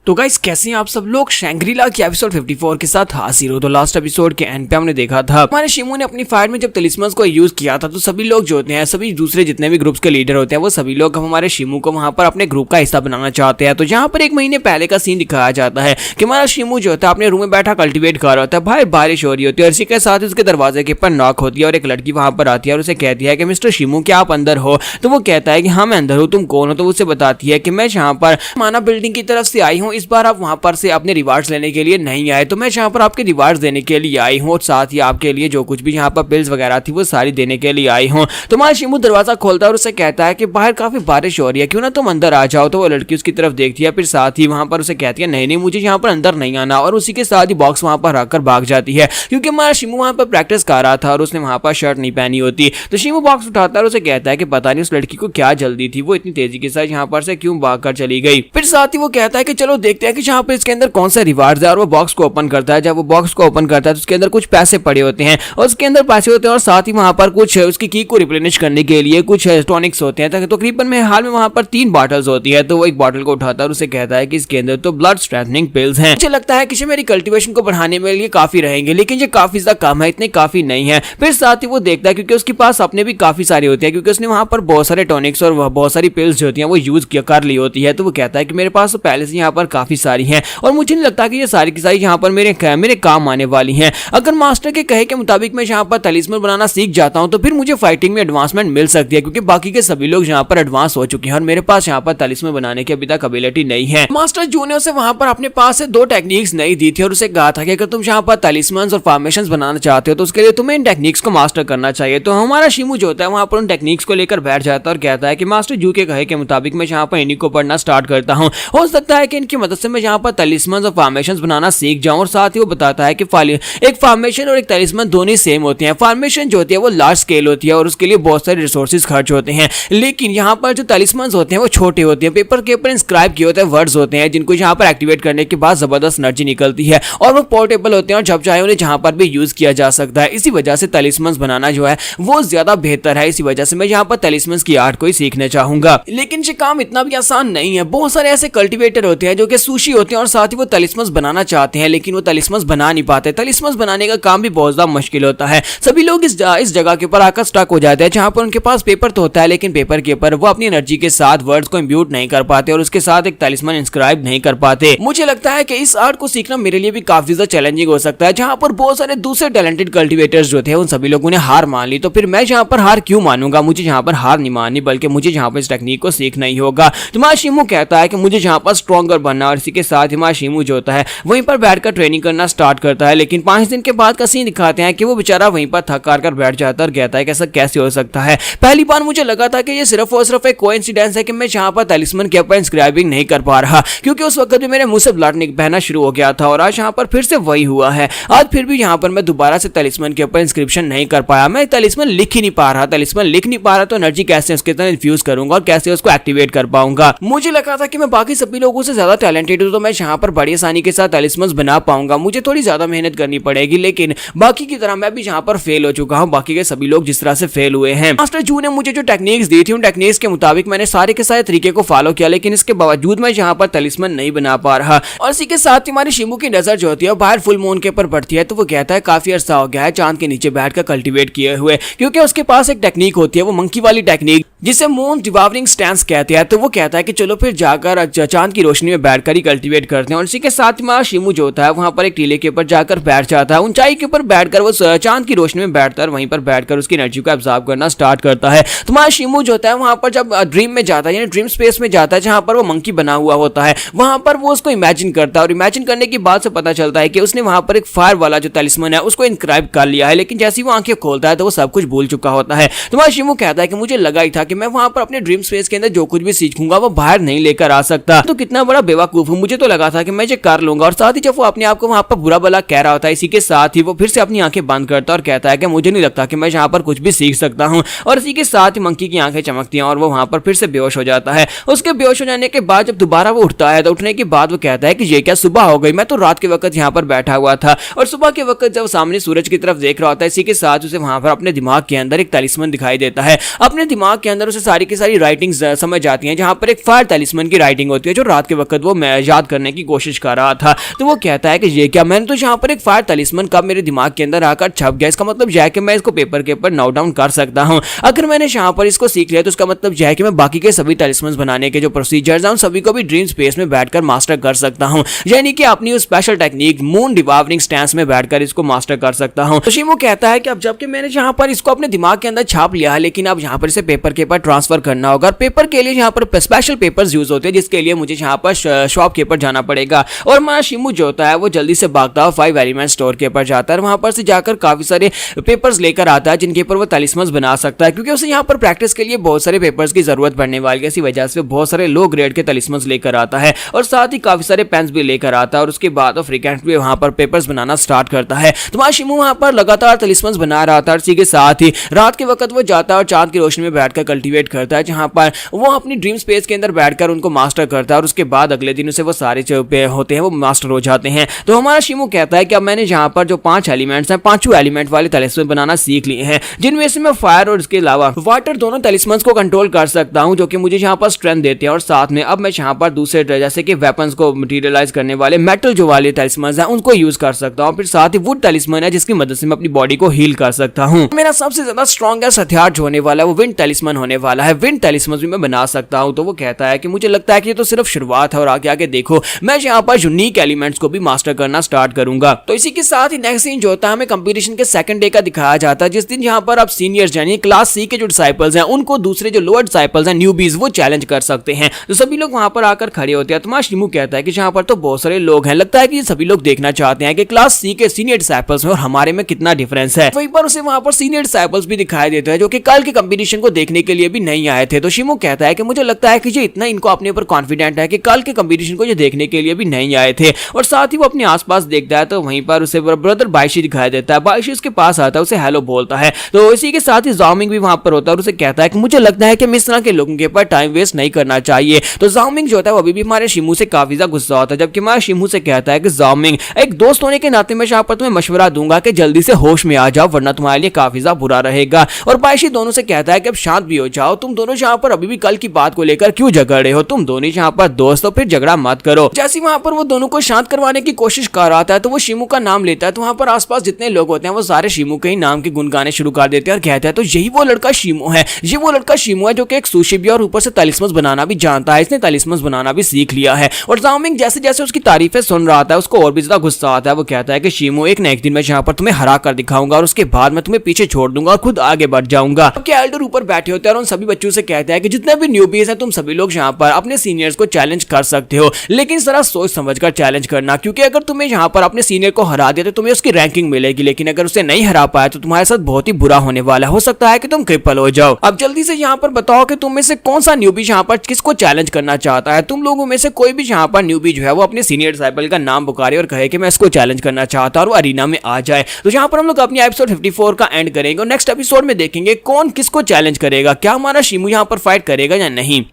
तो गाइस कैसे हैं आप सब लोग। शैंग्री-ला की एपिसोड 54 के साथ हाजिर हो। तो लास्ट एपिसोड के एंड पे हमने देखा था हमारे शिमू ने अपनी फाइट में जब तलिस्मन्स को यूज किया था तो सभी लोग जो होते हैं, सभी दूसरे जितने भी ग्रुप्स के लीडर होते हैं, वो सभी लोग हमारे शिमू को वहां पर अपने ग्रुप का हिस्सा बनाना चाहते हैं। तो जहां पर 1 महीने पहले का सीन दिखाया जाता है कि हमारा शिमू जो होता है अपने रूम में बैठा कल्टिवेट कर रहा होता है, बाहर बारिश हो रही होती है और इसी के साथ उसके दरवाजे के ऊपर नॉक होती है और एक लड़की वहां पर आती है और उसे कहती है कि मिस्टर शिमू क्या आप अंदर हो। तो वो कहता है कि हाँ मैं अंदर हूँ, तुम कौन हो। तो उसे बताती है कि मैं यहाँ पर माना बिल्डिंग की तरफ से आई हूँ, इस बार आप वहां पर से अपने रिवार्ड्स लेने के लिए नहीं आए, तो मैं यहाँ पर आपके रिवार्ड्स देने के लिए आई हूँ और साथ ही आपके लिए जो कुछ भी यहाँ पर बिल्स वगैरह थी वो सारी देने के लिए आई हूँ। तो हमारा शिमू दरवाजा खोलता है और उसे कहता है कि बाहर काफी बारिश हो रही है, क्यों ना तुम अंदर आ जाओ। तो वो लड़की उसकी तरफ देखती है, फिर साथ ही वहां पर उसे कहती है नहीं नहीं मुझे यहाँ पर अंदर नहीं आना, और उसी के साथ ही बॉक्स वहां पर रखकर भाग जाती है क्योंकि हमारा शिमू वहां पर प्रैक्टिस कर रहा था और उसने वहां पर शर्ट नहीं पहनी होती। तो शिमू बॉक्स उठाता है और उसे कहता है कि पता नहीं उस लड़की को क्या जल्दी थी, वो इतनी तेजी के साथ यहाँ पर से क्यों भाग कर चली गई। फिर साथ ही वो कहता है कि चलो देखते हैं कि यहाँ पर इसके अंदर कौन सा रिवार्ड है, और वो बॉक्स को ओपन करता है। जब वो बॉक्स को ओपन करता है तो उसके अंदर कुछ पैसे पड़े होते हैं और उसके अंदर पैसे होते हैं और साथ ही वहां पर कुछ उसकी की को रिप्लेनिश करने के लिए कुछ टॉनिक्स होते हैं। तो तकरीबन में हाल में वहां पर 3 बॉटल्स होती है। तो वो एक बॉटल को उठाता है और उसे कहता है कि इसके अंदर तो ब्लड स्ट्रेंथनिंग पिल्स हैं। मुझे लगता है कि मेरी कल्टीवेशन को बढ़ाने में लिए काफी रहेंगे, लेकिन ये काफी ज्यादा कम है, इतने काफी नहीं है। फिर साथ ही वो देखता है क्योंकि उसके पास अपने भी काफी सारे होते हैं, क्योंकि उसने वहां पर बहुत सारे टॉनिक्स और बहुत सारी पिल्स जो होती हैं वो यूज कर ली होती है। तो वो कहता है कि मेरे पास तो पहले से यहाँ पर काफी सारी हैं और मुझे नहीं लगता कि ये सारी की सारी यहाँ पर मेरे काम आने वाली हैं। अगर मास्टर के कहे के मुताबिक मैं यहाँ पर तलिस्मन बनाना सीख जाता हूँ तो फिर मुझे फाइटिंग में एडवांसमेंट मिल सकती है, क्योंकि बाकी के सभी लोग यहाँ पर एडवांस हो चुके हैं और मेरे पास यहाँ पर तलिस्मन बनाने की अभी तक एबिलिटी नहीं है। मास्टर जू ने उसे वहां पर अपने पास से 2 टेक्निक्स नहीं दी थी और उसे कहा था कि अगर तुम यहाँ पर तलिस्मन और फॉर्मेशंस बनाना चाहते हो तो उसके लिए तुम्हें इन टेक्निक्स को मास्टर करना चाहिए। तो हमारा शिमू जो होता है वहां पर उन टेक्निक्स को लेकर बैठ जाता है और कहता है कि मास्टर जू के कहे के मुताबिक मैं यहाँ पर इन्हीं को पढ़ना स्टार्ट करता हूँ, हो सकता है कि इनकी मदद से मैं यहाँ पर तलिस्मन और फॉर्मेशंस बनाना सीख जाऊं। और साथ ही वो बताता है कि एक फॉर्मेशन और एक तलिस्मन दोनों सेम होते हैं। फॉर्मेशन जो होती है वो लार्ज स्केल होती है और उसके लिए बहुत सारे रिसोर्सेज खर्च होते हैं, लेकिन यहाँ पर जो तलिस्मन होते हैं वो छोटे होते हैं, पेपर के ऊपर इंस्क्राइब किए होते हैं वर्ड्स होते हैं जिनको यहाँ पर एक्टिवेट करने के बाद जबरदस्त एनर्जी निकलती है और वो पोर्टेबल होते हैं और जब चाहे उन्हें जहाँ पर भी यूज किया जा सकता है। इसी वजह से तलिस्मन बनाना जो है वो ज्यादा बेहतर है। इसी वजह से मैं यहाँ पर तलिस्मन की आर्ट को ही सीखना चाहूंगा, लेकिन ये काम इतना भी आसान नहीं है। बहुत सारे ऐसे कल्टिवेटर होते हैं जो कि सुशी होते हैं और साथ ही वो तलिस्मन बनाना चाहते हैं, लेकिन वो तलिस्मन बना नहीं पाते। तलिस्मन बनाने का काम भी बहुत ज्यादा मुश्किल होता है। सभी लोग इस जगह के ऊपर आकर स्टक हो जाते हैं जहां पर उनके पास पेपर तो होता है, लेकिन पेपर के ऊपर वो अपनी एनर्जी के साथ वर्ड्स को इंब्यूट नहीं कर पाते और उसके साथ एक तलिस्मन इंस्क्राइब नहीं कर पाते। मुझे लगता है कि इस आर्ट को सीखना मेरे लिए भी काफी ज्यादा चैलेंजिंग हो सकता है, जहां पर बहुत सारे दूसरे टैलेंटेड कल्टिवेटर्स जो थे उन सभी लोगों ने हार मान ली। तो फिर मैं यहाँ पर हार क्यों मानूंगा? मुझे यहाँ पर हार नहीं माननी, बल्कि मुझे यहाँ पर इस टेक्निक को सीखना ही होगा। तो हमारा शिमू कहता है कि मुझे यहाँ पर स्ट्रॉन्गर बनना, और इसी के साथ हमारा शिमू जो होता है वहीं पर बैठकर ट्रेनिंग करना स्टार्ट करता है। लेकिन 5 दिन के बाद का सीन दिखाते हैं कि वो बेचारा वहीं पर थक हार कर बैठ जाता है और कहता है कि ऐसा कैसे हो सकता है। पहली बार मुझे लगा था कि ये सिर्फ और सिर्फ एक कोइंसिडेंस है कि मैं यहाँ पर तलिस्मन के ऊपर इंस्क्राइबिंग नहीं कर पा रहा, क्योंकि उस वक्त भी मेरे मुंह से ब्लड बहना शुरू हो गया था और आज यहाँ पर फिर से वही हुआ है। आज फिर भी यहाँ पर मैं दोबारा से तलिस्मन के ऊपर इंस्क्रिप्शन नहीं कर पाया। मैं तलिस्मन लिख ही नहीं पा रहा, तलिस्मन लिख नहीं पा रहा तो एनर्जी कैसे उसके अंदर इन्फ्यूज करूंगा और कैसे उसको एक्टिवेट कर पाऊंगा। मुझे लगा था कि मैं बाकी सभी लोगों से ज्यादा टैलेंटेड हूं तो मैं यहाँ पर बड़ी आसानी के साथ तलिस्मन बना पाऊंगा। मुझे थोड़ी ज्यादा मेहनत करनी पड़ेगी, लेकिन बाकी की तरह मैं भी यहाँ पर फेल हो चुका हूँ, बाकी के सभी लोग जिस तरह से फेल हुए हैं। मास्टर जू ने मुझे जो टेक्निक्स दी थी उन टेक्निक्स के मुताबिक मैंने सारे के सारे तरीके को फॉलो किया, लेकिन इसके बावजूद मैं यहाँ पर तलिस्मन नहीं बना पा रहा। और इसी के साथ ही हमारी शिमू की नजर जो होती है बाहर फुल मून के ऊपर पड़ती है। तो वो कहता है काफी अरसा हो गया है चांद के नीचे बैठकर कल्टीवेट किए हुए, क्योंकि उसके पास एक टेक्निक होती है वो मंकी वाली टेक्निक जिसे मून डिवावरिंग स्टैंस कहते हैं। तो वो कहता है कि चलो फिर जाकर चांद की रोशनी में बैठकर ही कल्टीवेट करते हैं। और इसी के साथ हमारा शिमू जो होता है वहां पर एक टीले के ऊपर जाकर बैठ जाता है, ऊंचाई के ऊपर बैठकर वो चांद की रोशनी में बैठता है, वहीं पर बैठकर उसकी एनर्जी को एब्जॉर्ब करना स्टार्ट करता है। तो हमारा शिमू जो होता है वहां पर जब ड्रीम में जाता है, यानी ड्रीम स्पेस में जाता है जहां पर वो मंकी बना हुआ होता है, वहां पर वो उसको इमेजिन करता है और इमेजिन करने के बाद से पता चलता है कि उसने वहां पर एक फायर वाला जो तलिस्मन है उसको इंस्क्राइब कर लिया है, लेकिन जैसे ही वो आंखें खोलता है तो वो सब कुछ भूल चुका होता है। तो हमारा शिमू कहता है कि मुझे लगा ही था कि मैं वहां पर अपने ड्रीम स्पेस के अंदर जो कुछ भी सीखूंगा वो बाहर नहीं लेकर आ सकता। तो कितना बड़ा बेवकूफ हूं, मुझे तो लगा था कि मैं ये कर लूंगा। और साथ ही जब वो अपने आप को वहां पर बुरा भला कह रहा होता है, इसी के साथ ही वो फिर से अपनी आंखें बंद करता है और कहता है कि मुझे नहीं लगता कि मैं यहाँ पर कुछ भी सीख सकता हूँ। और इसी के साथ ही मंकी की आंखें चमकती हैं और वो वहां पर फिर से बेहोश हो जाता है। उसके बेहोश हो जाने के बाद जब दोबारा वो उठता है तो उठने के बाद वो कहता है कि ये क्या सुबह हो गई, मैं तो रात के वक्त यहाँ पर बैठा हुआ था। और सुबह के वक्त जब सामने सूरज की तरफ देख रहा होता है, इसी के साथ उसे वहां पर अपने दिमाग के अंदर एक तलिस्मन दिखाई देता है। अपने दिमाग के अंदर उसे सारी की सारी राइटिंग्स समझ आती हैं, जहां पर एक फायर तलिस्मन की राइटिंग होती है जो रात के वक्त वो मैं याद करने की कोशिश कर रहा था। तो वो कहता है कि ये क्या, मैंने तो यहाँ पर एक फायर तलिस्मन कब मेरे दिमाग के अंदर आकर छप गया, इसका मतलब यह है कि मैं इसको पेपर के ऊपर नोट डाउन कर सकता हूँ। अगर मैंने यहाँ पर इसको सीख लिया तो उसका मतलब यह है कि मैं बाकी के सभी तलिस्मन बनाने के जो प्रोसीजर्स हैं उन सभी को भी ड्रीम स्पेस में बैठकर मास्टर कर सकता हूँ, यानी कि अपनी उस स्पेशल टेक्निक मून डिवावरिंग स्टैंस में बैठकर इसको मास्टर कर सकता हूँ। तो शिमो कहता है कि अब जबकि मैंने यहाँ पर इसको अपने दिमाग के अंदर छाप लिया है, लेकिन अब यहाँ पर इसे पेपर के ऊपर ट्रांसफर करना होगा। पेपर के लिए यहाँ पर स्पेशल पेपर्स यूज होते हैं, जिसके लिए मुझे यहाँ पर शॉप के ऊपर जाना पड़ेगा। और हमारा शिमो जो होता है वो जल्दी से भागता हुआ 5 एलिमेंट स्टोर के ऊपर जाता है, वहां पर से जाकर काफी सारे पेपर्स लेकर आता है जिनके ऊपर वो तलिस्मन्स बना सकता है, क्योंकि उसे यहाँ पर प्रैक्टिस के लिए बहुत सारे पेपर्स की जरूरत पड़ने वाली है। इसी वजह से बहुत सारे लो ग्रेड के तलिस्मन्स लेकर आता है और साथ ही काफी सारे पेन्स भी लेकर आता है। और उसके बाद वो फ्रीक्वेंटली वहां पर पेपर्स बनाना स्टार्ट करता है। तो वहां शिमो वहां पर लगातार तलिस्मन्स बना रहा था। इसी के साथ ही रात के वक्त वो जाता है और चांद की रोशनी में बैठकर कल्टीवेट करता है, जहां पर वो अपनी ड्रीम स्पेस के अंदर बैठकर उनको मास्टर करता है। और उसके बाद अगले दिन उसे वो सारे जो होते हैं वो मास्टर हो जाते हैं। तो हमारा शिमो कहता है कि अब मैंने यहाँ पर जो 5 एलिमेंट्स हैं, 5 एलिमेंट वाले तलिस्मन बनाना सीख लिए हैं, जिनमें से मैं फायर और इसके अलावा वाटर दोनों तलिस्मन्स को कंट्रोल कर सकता हूं, जो कि मुझे यहाँ पर स्ट्रेंथ देते हैं। और साथ में अब मैं यहाँ पर दूसरे जैसे कि वेपन्स को मटेरियलाइज करने वाले मेटल जो वाले तलिस्मन्स हैं उनको यूज कर सकता हूँ। फिर साथ ही वुड तलिस्मन है जिसकी मदद से मैं अपनी बॉडी को हील कर सकता हूँ। मेरा सबसे ज्यादा स्ट्रॉन्गेस्ट हथियार जो होने वाला है वो विंड तलिस्मन होने वाला है। विंड तलिस्मन भी मैं बना सकता हूँ। तो वो कहता है कि मुझे लगता है कि ये तो सिर्फ शुरुआत है और आगे आगे देखो मैं यहाँ पर यूनिक एलिमेंट्स को भी मास्टर करना स्टार्ट करूंगा। तो इसी के साथ ही नेक्स्ट सीन जो होता है हमें कंपटीशन के सेकंड डे का दिखाया जाता है, जिस दिन यहाँ पर अब सीनियर्स यानी क्लास सी के जो डिसाइपल्स हैं उनको दूसरे जो लोअर डिसाइपल्स हैं न्यूबीज वो चैलेंज कर सकते हैं। तो सभी लोग वहां पर आकर खड़े होते हैं। तो शिमो कहता है कि यहाँ पर तो बहुत सारे लोग हैं, लगता है कि सभी लोग देखना चाहते हैं कि क्लास सी के सीनियर डिसाइपल्स में और हमारे में कितना डिफरेंस है। वहीं पर उसे वहां पर सीनियर डिसाइपल्स भी दिखाई देते हैं जो कि कल के कंपटीशन को देखने के लिए भी नहीं आए थे। तो शिमो कहता है कि मुझे लगता है कि ये इतना इनको अपने ऊपर कॉन्फिडेंट है कि कल के कंपटीशन को ये देखने के लिए भी नहीं आए थे। और साथ ही वो अपने आसपास देखता है तो वहीं पर उसे ब्रदर बाइशी दिखाई देता है। बाइशी उसके पास आता है, उसे हेलो बोलता है। तो इसी के साथ ही ज़ाओमिंग भी वहां पर होता है और उसे कहता है कि मुझे लगता है कि मैं इस तरह के लोगों के ऊपर टाइम वेस्ट नहीं करना चाहिए। तो ज़ाओमिंग जो होता है वो अभी भी हमारे शिमो से काफी ज्यादा गुस्सा होता है, जबकि हमारा शिमो से कहता है कि ज़ाओमिंग एक दोस्त होने के नाते मैं यहाँ पर तुम्हें मशवरा दूंगा कि जल्दी से होश में आ जाओ वरना तुम्हारे लिए काफी ज्यादा बुरा रहेगा। और बाइशी दोनों से कहता है कि अब शांत भी हो जाओ, तुम दोनों यहाँ पर अभी भी कल की बात को लेकर क्यों झगड़ रहे हो, तुम दोनों यहाँ पर दोस्त हो, फिर झगड़ा मत करो। जैसे वहां पर वो दोनों को शांत करवाने की कोशिश कर रहा था तो वो शिमो का नाम लेता है। तो वहां पर आसपास जितने लोग होते हैं वो सारे शिमो के ही नाम के गुन गाने शुरू कर देते हैं और कहते हैं तो यही वो लड़का शिमो है, ये वो लड़का शिमो है जो कि एक सुशी भी और ऊपर से तलिस्मन्स बनाना भी जानता है, इसने तलिस्मन्स बनाना भी सीख लिया है। और ज़ाओमिंग जैसे जैसे उसकी तारीफें सुन रहा था उसको और भी ज्यादा गुस्सा आता है। वो कहता है कि शिमो एक ना एक दिन मैं यहाँ पर तुम्हें हरा कर दिखाऊंगा और उसके बाद मैं तुम्हें पीछे छोड़ दूंगा और खुद आगे बढ़ जाऊंगा। एल्डर ऊपर बैठे होते हैं और उन सभी बच्चों से कहते हैं कि जितने भी न्यूबीज हैं तुम सभी लोग यहाँ पर अपने सीनियर्स को चैलेंज कर सकते हो, लेकिन जरा सोच समझकर चैलेंज करना, क्योंकि अगर तुम्हें यहाँ पर अपने सीनियर को हरा दिया तो तुम्हें उसकी रैंकिंग मिलेगी, लेकिन अगर उसे नहीं हरा पाया तो तुम्हारे साथ बहुत ही बुरा होने वाला है, हो सकता है कि तुम क्रिपल हो जाओ। अब जल्दी से यहाँ पर बताओ कि तुम में से कौन सा न्यूबी यहाँ पर किसको चैलेंज करना चाहता है। तुम लोगों में से कोई भी यहाँ पर न्यूबी जो है वो अपने सीनियर डिसाइपल का नाम पुकारे और कहे कि मैं इसको चैलेंज करना चाहता हूँ और वो अरीना में आ जाए। तो यहाँ पर हम लोग अपनी एपिसोड 54 का एंड करेंगे और नेक्स्ट एपिसोड में देखेंगे कौन किसको चैलेंज करेगा, क्या हमारा शिमो यहाँ पर फाइट करेगा या नहीं।